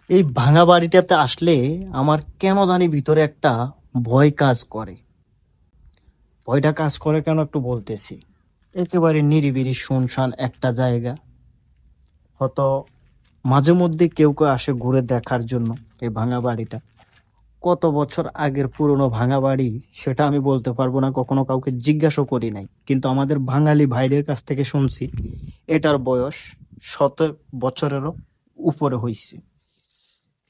এই ভাঙা বাড়িটাতে আসলে আমার কেন জানি ভিতরে একটা ভয় কাজ করে। ভয়টা কাজ করে কেন একটু বলতেছি। একেবারে নিরিবিলি শুনশান একটা জায়গা। হয়তো মাঝে মধ্যে কেউ কেউ আসে ঘুরে দেখার জন্য এই ভাঙা বাড়িটা। কত বছর আগের পুরনো ভাঙা বাড়ি সেটা আমি বলতে পারবো না, কখনো কাউকে জিজ্ঞাসা করি নাই, কিন্তু আমাদের বাঙালি ভাইদের কাছ থেকে শুনছি এটার বয়স শত বছরেরও উপরে হইছে।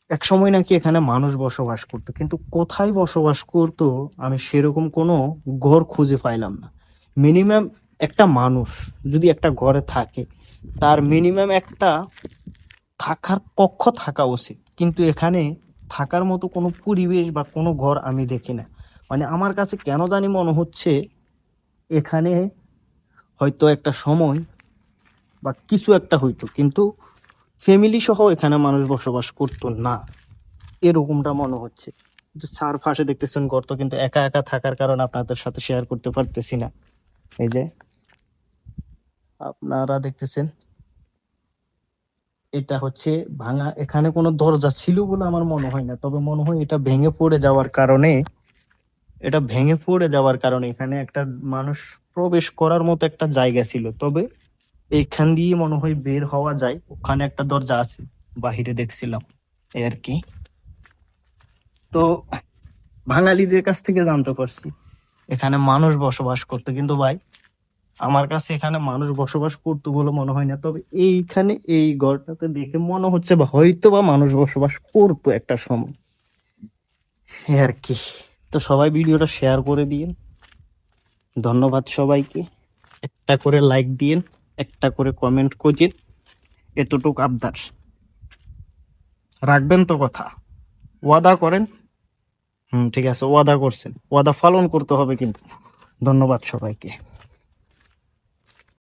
এক সময় নাকি এখানে মানুষ বসবাস করতো, কিন্তু কোথায় বসবাস করতো আমি সেরকম কোনো ঘর খুঁজে পাইলাম না। মিনিমাম একটা মানুষ যদি একটা ঘরে থাকে, তার মিনিমাম একটা থাকার কক্ষ থাকা উচিত, কিন্তু এখানে থাকার মতো কোনো পরিবেশ বা কোনো ঘর আমি দেখি না। মানে আমার কাছে কেন জানি মনে হচ্ছে এখানে হয়তো একটা সময় বা কিছু একটা হইতো, কিন্তু ফ্যামিলি সহ এখানে মানুষ বসবাস করতো না, এরকমটা মনে হচ্ছে। যে চারপাশে দেখতেছেন গর্ত, কিন্তু একা একা থাকার কারণে আপনাদের সাথে শেয়ার করতে পারতেছি না। এই যে আপনারা দেখতেছেন এটা হচ্ছে ভাঙা, এখানে কোনো দরজা ছিল বলে আমার মনে হয় না, তবে মনে হয় এটা ভেঙে পড়ে যাওয়ার কারণে এখানে একটা মানুষ প্রবেশ করার মতো একটা জায়গা ছিল, তবে এইখান দিয়ে মনে হয় বের হওয়া যায়, ওখানে একটা দরজা আছে, বাহিরে দেখছিলাম এই আর কি। তো বাঙালিদের কাছ থেকে জানতে পারছি এখানে মানুষ বসবাস করতো, কিন্তু ভাই আমার কাছে এখানে মানুষ বসবাস করতো বলে মনে হয় না, তবে এইখানে এই ঘরটাতে দেখে মনে হচ্ছে বা হয়তো বা মানুষ বসবাস করতো একটা সময়, এই আর কি। তো সবাই ভিডিওটা শেয়ার করে দিন, ধন্যবাদ সবাইকে। একটা করে লাইক দিন, একটা করে কমেন্ট করিন, এতটুকু আবদার রাখবেন তো কথা, ওয়াদা করেন। ঠিক আছে, ওয়াদা করছেন, ওয়াদা পালন করতে হবে কিন্তু। ধন্যবাদ সবাইকে।